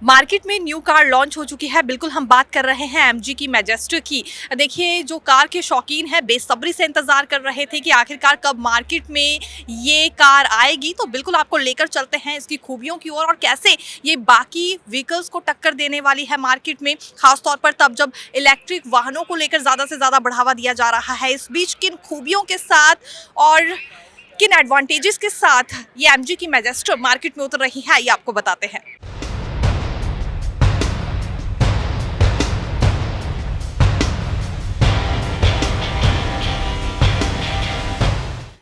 Market में new car launch हो चुकी है। बिल्कुल हम बात कर रहे हैं एमजी की मैजेस्टर की। देखिए, जो कार के शौकीन हैं बेसब्री से इंतजार कर रहे थे कि आखिरकार कब मार्केट में ये कार आएगी। तो बिल्कुल आपको लेकर चलते हैं इसकी खूबियों की ओर और कैसे ये बाकी व्हीकल्स को टक्कर देने वाली है मार्केट में, खासतौर पर तब जब इलेक्ट्रिक वाहनों को लेकर ज़्यादा से ज़्यादा बढ़ावा दिया जा रहा है। इस बीच किन खूबियों के साथ और किन एडवांटेजेस के साथ ये एमजी की मैजेस्टर मार्केट में उतर रही है, ये आपको बताते हैं।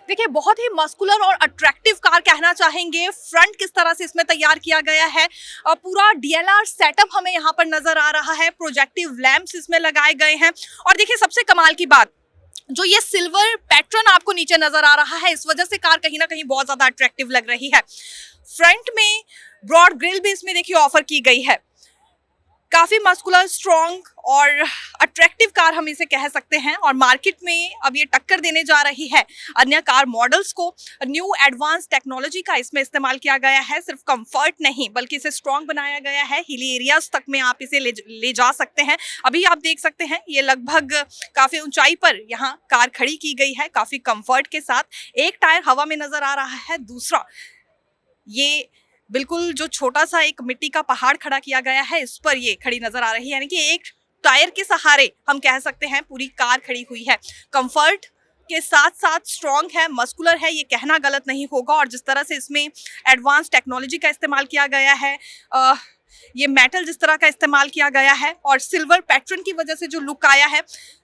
देखिए, बहुत ही मस्कुलर और अट्रैक्टिव कार कहना चाहेंगे। फ्रंट किस तरह से इसमें तैयार किया गया है, पूरा डीएलआर सेटअप हमें यहाँ पर नजर आ रहा है। प्रोजेक्टिव लैंप्स इसमें लगाए गए हैं और देखिए सबसे कमाल की बात, जो ये सिल्वर पैटर्न आपको नीचे नजर आ रहा है, इस वजह से कार कहीं ना कहीं बहुत ज्यादा अट्रैक्टिव लग रही है। फ्रंट में ब्रॉड ग्रिल भी इसमें देखिए ऑफर की गई है। काफी मस्कुलर, स्ट्रॉन्ग और अट्रैक्टिव कार हम इसे कह सकते हैं और मार्केट में अब ये टक्कर देने जा रही है अन्य कार मॉडल्स को। न्यू एडवांस टेक्नोलॉजी का इसमें इस्तेमाल किया गया है। सिर्फ कंफर्ट नहीं बल्कि इसे स्ट्रॉन्ग बनाया गया है। हिली एरियाज तक में आप इसे ले जा सकते हैं। अभी आप देख सकते हैं ये लगभग काफी ऊंचाई पर यहाँ कार खड़ी की गई है, काफी कंफर्ट के साथ। एक टायर हवा में नजर आ रहा है, दूसरा ये बिल्कुल जो छोटा सा एक मिट्टी का पहाड़ खड़ा किया गया है इस पर ये खड़ी नजर आ रही है, यानी कि एक टायर के सहारे हम कह सकते हैं पूरी कार खड़ी हुई है। कंफर्ट के साथ साथ स्ट्रॉन्ग है, मस्कुलर है, ये कहना गलत नहीं होगा। और जिस तरह से इसमें एडवांस टेक्नोलॉजी का इस्तेमाल किया गया है, ये मेटल जिस तरह का इस्तेमाल किया गया है और सिल्वर पैटर्न की वजह से जो लुक आया है,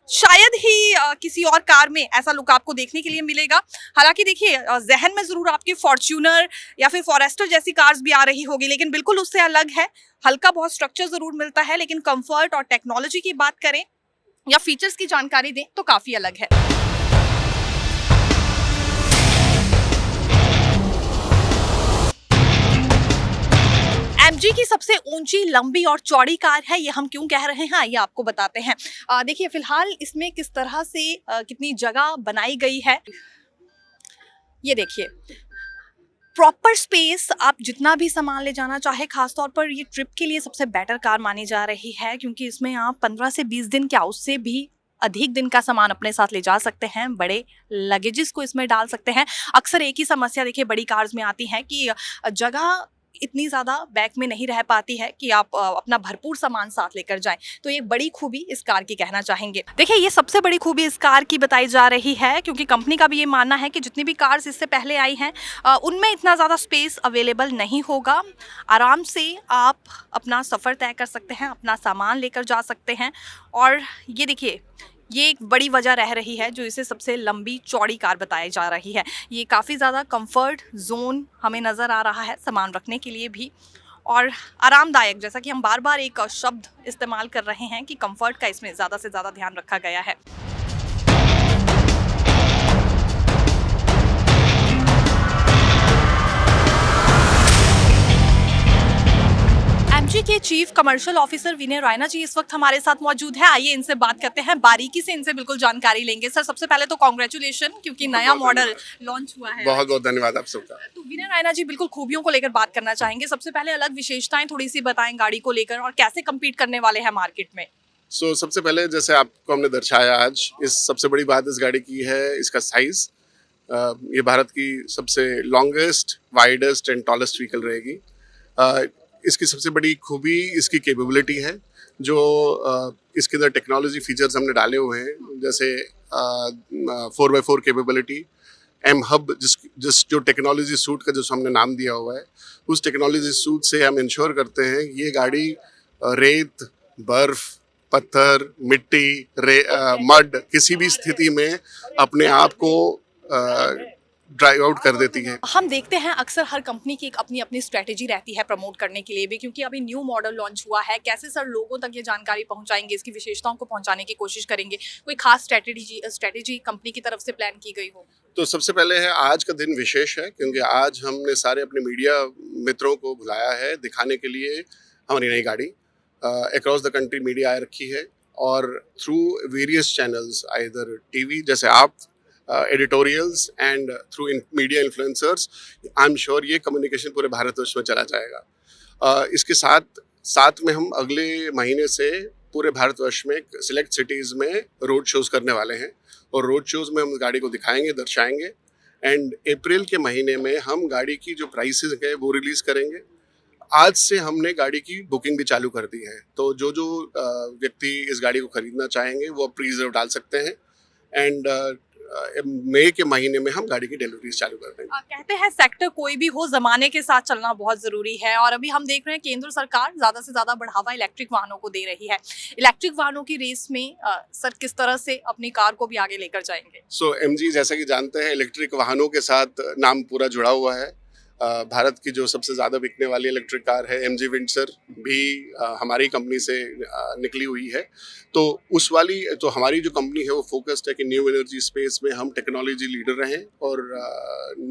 शायद ही किसी और कार में ऐसा लुक आपको देखने के लिए मिलेगा। हालांकि देखिए, जहन में जरूर आपके फॉर्च्यूनर या फिर फॉरेस्टर जैसी कार्स भी आ रही होगी, लेकिन बिल्कुल उससे अलग है। हल्का बहुत स्ट्रक्चर जरूर मिलता है, लेकिन कंफर्ट और टेक्नोलॉजी की बात करें या फीचर्स की जानकारी दें तो काफी अलग है। एमजी की सबसे ऊंची, लंबी और चौड़ी कार है। ये हम क्यों कह रहे हैं ये आपको बताते हैं। देखिए फिलहाल इसमें किस तरह से कितनी जगह बनाई गई है, ये देखिए। प्रॉपर स्पेस, आप जितना भी सामान ले जाना चाहे, खासतौर पर ये ट्रिप के लिए सबसे बेटर कार मानी जा रही है, क्योंकि इसमें आप 15 से 20 दिन क्या उससे भी अधिक दिन का सामान अपने साथ ले जा सकते हैं। बड़े लगेजेस को इसमें डाल सकते हैं। अक्सर एक ही समस्या देखिए बड़ी कार्स में आती है कि जगह इतनी ज़्यादा बैग में नहीं रह पाती है कि आप अपना भरपूर सामान साथ लेकर जाएं। तो ये बड़ी खूबी इस कार की कहना चाहेंगे। देखिए, ये सबसे बड़ी खूबी इस कार की बताई जा रही है, क्योंकि कंपनी का भी ये मानना है कि जितनी भी कार्स इससे पहले आई हैं उनमें इतना ज़्यादा स्पेस अवेलेबल नहीं होगा। आराम से आप अपना सफ़र तय कर सकते हैं, अपना सामान लेकर जा सकते हैं। और ये देखिए, ये एक बड़ी वजह रह रही है जो इसे सबसे लंबी चौड़ी कार बताई जा रही है। ये काफ़ी ज़्यादा कंफर्ट जोन हमें नज़र आ रहा है सामान रखने के लिए भी, और आरामदायक, जैसा कि हम बार बार एक शब्द इस्तेमाल कर रहे हैं कि कंफर्ट का इसमें ज़्यादा से ज़्यादा ध्यान रखा गया है। एमजी के चीफ कमर्शियल ऑफिसर विनय रैना जी इस वक्त हमारे साथ मौजूद है। आइए इनसे बात करते हैं, बारीकी से इनसे बिल्कुल जानकारी लेंगे। सर, सबसे पहले तो कॉन्ग्रेचुलेशन, क्योंकि नया मॉडल लॉन्च हुआ है। बहुत बहुत धन्यवाद आप सबका। तो विनय रैना जी, बिल्कुल खूबियों को लेकर बात करना चाहेंगे। सबसे पहले अलग विशेषताएं थोड़ी सी बताएं गाड़ी को लेकर और कैसे कम्पीट करने वाले हैं मार्केट में। सबसे पहले जैसे आपको हमने दर्शाया आज, इस सबसे बड़ी बात इस गाड़ी की है इसका साइज। ये भारत की सबसे longest, widest and tallest vehicle रहेगी। इसकी सबसे बड़ी खूबी इसकी कैपेबिलिटी है, जो इसके अंदर टेक्नोलॉजी फीचर्स हमने डाले हुए हैं, जैसे 4x4 कैपेबिलिटी, एम हब, जिस जो टेक्नोलॉजी सूट का जो हमने नाम दिया हुआ है, उस टेक्नोलॉजी सूट से हम इंश्योर करते हैं ये गाड़ी रेत, बर्फ, पत्थर, मिट्टी, मड, किसी भी स्थिति में अपने आप को ड्राइव आउट कर देती है। हम देखते हैं अक्सर हर कंपनी की एक अपनी अपनी स्ट्रेटेजी रहती है प्रमोट करने के लिए भी, क्योंकि अभी न्यू मॉडल लॉन्च हुआ है। कैसे सर लोगों तक ये जानकारी पहुंचाएंगे, इसकी विशेषताओं को पहुंचाने की कोशिश करेंगे? कोई खास स्ट्रेटेजी कंपनी की तरफ से प्लान की गई हो? तो सबसे पहले है, आज का दिन विशेष है क्योंकि आज हमने सारे अपने मीडिया मित्रों को बुलाया है दिखाने के लिए हमारी नई गाड़ी। अक्रॉस द कंट्री मीडिया आ रखी है और through various channels, either TV जैसे आप, editorials and through media influencers, I am sure ये कम्युनिकेशन पूरे भारतवर्ष में चला जाएगा। इसके साथ साथ में हम अगले महीने से पूरे भारतवर्ष में सिलेक्ट सिटीज़ में रोड शोज़ करने वाले हैं, और रोड शोज़ में हम गाड़ी को दिखाएंगे, दर्शाएंगे, एंड अप्रैल के महीने में हम गाड़ी की जो प्राइसेस है वो रिलीज़ करेंगे। आज से हमने गाड़ी की बुकिंग भी चालू कर दी है, तो जो जो व्यक्ति इस गाड़ी को खरीदना चाहेंगे वो प्री रिजर्व डाल सकते हैं, एंड मई के महीने में हम गाड़ी की डिलीवरीज चालू कर देंगे। कहते हैं सेक्टर कोई भी हो, जमाने के साथ चलना बहुत जरूरी है, और अभी हम देख रहे हैं केंद्र सरकार ज्यादा से ज्यादा बढ़ावा इलेक्ट्रिक वाहनों को दे रही है। इलेक्ट्रिक वाहनों की रेस में सर किस तरह से अपनी कार को भी आगे लेकर जाएंगे? सो एमजी जैसा कि जानते हैं, इलेक्ट्रिक वाहनों के साथ नाम पूरा जुड़ा हुआ है। भारत की जो सबसे ज़्यादा बिकने वाली इलेक्ट्रिक कार है एमजी विंडसर भी हमारी कंपनी से निकली हुई है। तो उस वाली तो हमारी जो कंपनी है वो फोकस्ड है कि न्यू एनर्जी स्पेस में हम टेक्नोलॉजी लीडर रहें और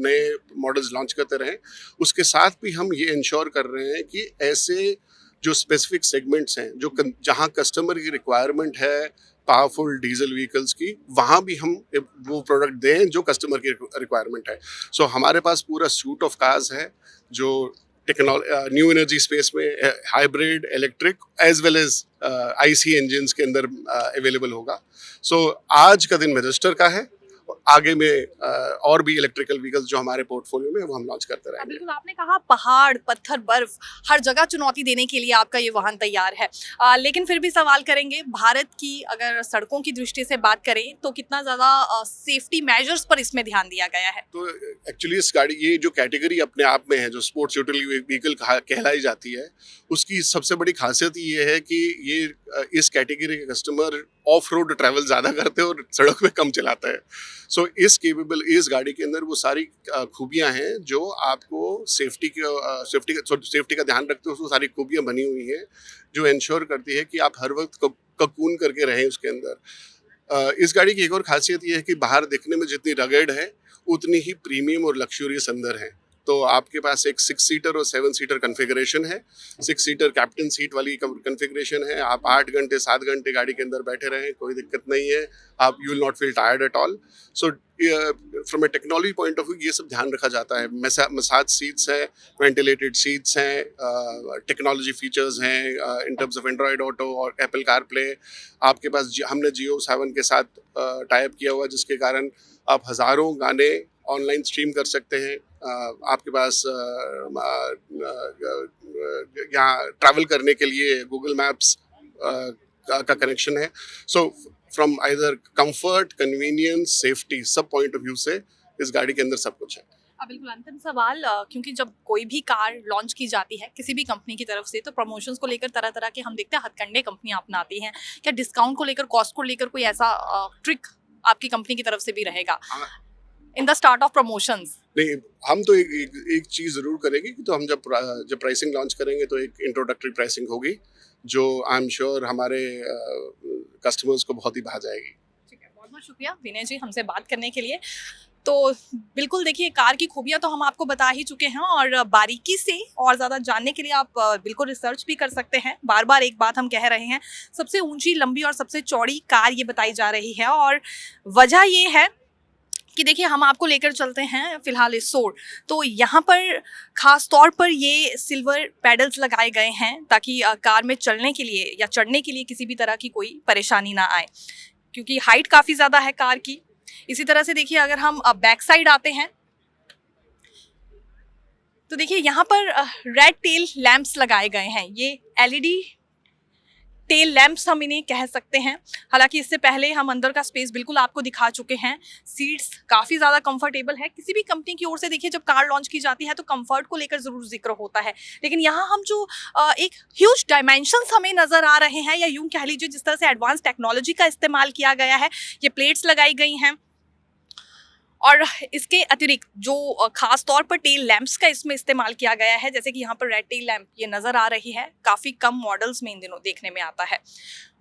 नए मॉडल्स लॉन्च करते रहें। उसके साथ भी हम ये इंश्योर कर रहे हैं कि ऐसे जो स्पेसिफिक सेगमेंट्स हैं जो जहाँ कस्टमर की रिक्वायरमेंट है पावरफुल डीजल व्हीकल्स की, वहाँ भी हम वो प्रोडक्ट दें जो कस्टमर की रिक्वायरमेंट है। सो हमारे पास पूरा सूट ऑफ कार्स है जो न्यू एनर्जी स्पेस में hybrid, electric as well as IC engines के अंदर अवेलेबल होगा। सो आज का दिन मैजेस्टर का है, आगे में और भी इलेक्ट्रिकल व्हीकल्स जो हमारे पोर्टफोलियो में वो हम लॉन्च करते रहेंगे। बिल्कुल, आपने कहा पहाड़, पत्थर, बर्फ, हर जगह चुनौती देने के लिए आपका ये वाहन तैयार है। लेकिन फिर भी सवाल करेंगे, भारत की अगर सड़कों की दृष्टि से बात करें तो कितना ज़्यादा सेफ्टी मेजर्स पर इसमें ध्यान दिया गया है? तो एक्चुअली इस गाड़ी, ये जो कैटेगरी अपने आप में है जो स्पोर्ट्स यूटिलिटी व्हीकल कहलाई जाती है, उसकी सबसे बड़ी खासियत ये है कि ये इस कैटेगरी के कस्टमर ऑफ रोड ट्रैवल ज़्यादा करते हैं और सड़क पे कम चलाते हैं। सो इस गाड़ी के अंदर वो सारी खूबियां हैं जो आपको सेफ्टी का ध्यान रखते हो। उसमें सारी खूबियां बनी हुई हैं जो इंश्योर करती है कि आप हर वक्त ककून करके रहें उसके अंदर। इस गाड़ी की एक और खासियत ये है कि बाहर दिखने में जितनी रगड़ है उतनी ही प्रीमियम और लग्जूरियस अंदर है। तो आपके पास एक 6 सीटर और 7 सीटर कन्फिगरेशन है। 6 सीटर कैप्टन सीट वाली कन्फिगरेशन है। आप 8 घंटे 7 घंटे गाड़ी के अंदर बैठे रहें, कोई दिक्कत नहीं है। आप you will not feel tired at all. So from A technology point of view ये सब ध्यान रखा जाता है। मसाज सीट्स हैं, वेंटिलेटेड सीट्स हैं, टेक्नोलॉजी फीचर्स हैं in terms of Android auto और एप्पल कारप्ले। आपके पास हमने जियो सावन के साथ टाई अप किया हुआ, जिसके कारण आप हज़ारों गाने ऑनलाइन स्ट्रीम कर सकते हैं। आपके पास यहाँ ट्रैवल करने के लिए गूगल मैप्स का कनेक्शन है। So from either comfort, convenience, safety, सब पॉइंट ऑफ व्यू से इस गाड़ी के अंदर सब कुछ है। बिल्कुल, अंतिम सवाल, क्योंकि जब कोई भी कार लॉन्च की जाती है किसी भी कंपनी की तरफ से तो प्रमोशंस को लेकर तरह तरह के हम देखते हैं हथकंडे कंपनियां अपनाती हैं। क्या डिस्काउंट को लेकर, कॉस्ट को लेकर कोई ऐसा ट्रिक आपकी कंपनी की तरफ से भी रहेगा in the start of promotions? नहीं, हम तो एक चीज़ ज़रूर करेंगे कि तो हम जब प्राइसिंग लॉन्च करेंगे तो एक इंट्रोडक्टरी प्राइसिंग होगी जो आई एम श्योर हमारे कस्टमर्स को बहुत ही भा जाएगी। ठीक है, बहुत बहुत शुक्रिया विनय जी हमसे बात करने के लिए। तो बिल्कुल देखिए, कार की खूबियां तो हम आपको बता ही चुके हैं, और बारीकी से और ज़्यादा जानने के लिए आप बिल्कुल रिसर्च भी कर सकते हैं। बार बार एक बात हम कह रहे हैं, सबसे ऊंची, लंबी और सबसे चौड़ी कार ये बताई जा रही है, और वजह ये है कि देखिए हम आपको लेकर चलते हैं फिलहाल इस सोर। तो यहाँ पर ख़ास तौर पर ये सिल्वर पैडल्स लगाए गए हैं ताकि कार में चलने के लिए या चढ़ने के लिए किसी भी तरह की कोई परेशानी ना आए, क्योंकि हाइट काफ़ी ज़्यादा है कार की। इसी तरह से देखिए, अगर हम बैक साइड आते हैं तो देखिए यहाँ पर रेड टेल लैंप्स लगाए गए हैं। ये एलईडी टेल लैंप्स हम इन्हें कह सकते हैं। हालांकि इससे पहले हम अंदर का स्पेस बिल्कुल आपको दिखा चुके हैं। सीट्स काफ़ी ज़्यादा कंफर्टेबल है। किसी भी कंपनी की ओर से देखिए, जब कार लॉन्च की जाती है तो कंफर्ट को लेकर ज़रूर जिक्र होता है, लेकिन यहाँ हम जो एक ह्यूज डायमेंशंस हमें नज़र आ रहे हैं, या यूँ कह लीजिए जिस तरह से एडवांस टेक्नोलॉजी का इस्तेमाल किया गया है, ये प्लेट्स लगाई गई हैं, और इसके अतिरिक्त जो खास तौर पर टेल लैंप्स का इसमें इस्तेमाल किया गया है, जैसे कि यहाँ पर रेड टेल लैंप ये नज़र आ रही है, काफ़ी कम मॉडल्स में इन दिनों देखने में आता है।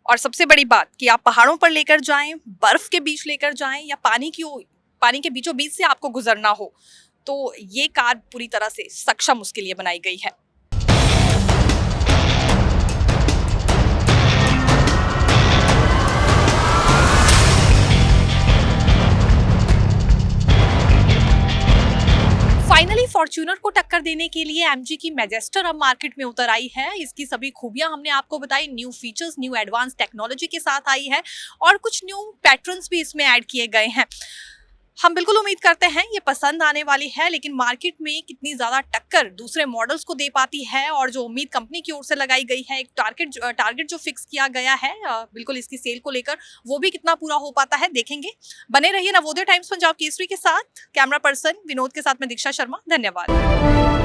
और सबसे बड़ी बात कि आप पहाड़ों पर लेकर जाएं, बर्फ़ के बीच लेकर जाएं, या पानी के बीचों बीच से आपको गुजरना हो, तो ये कार पूरी तरह से सक्षम उसके लिए बनाई गई है। फॉर्च्यूनर को टक्कर देने के लिए एमजी की मैजेस्टर अब मार्केट में उतर आई है। इसकी सभी खूबियां हमने आपको बताई, new features, new advance technology के साथ आई है और कुछ न्यू पैटर्न्स भी इसमें ऐड किए गए हैं। हम बिल्कुल उम्मीद करते हैं ये पसंद आने वाली है, लेकिन मार्केट में कितनी ज़्यादा टक्कर दूसरे मॉडल्स को दे पाती है और जो उम्मीद कंपनी की ओर से लगाई गई है, एक टारगेट जो फिक्स किया गया है बिल्कुल इसकी सेल को लेकर, वो भी कितना पूरा हो पाता है देखेंगे। बने रहिए नवोदय टाइम्स पंजाब केसरी के साथ। कैमरा पर्सन विनोद के साथ में दीक्षा शर्मा, धन्यवाद।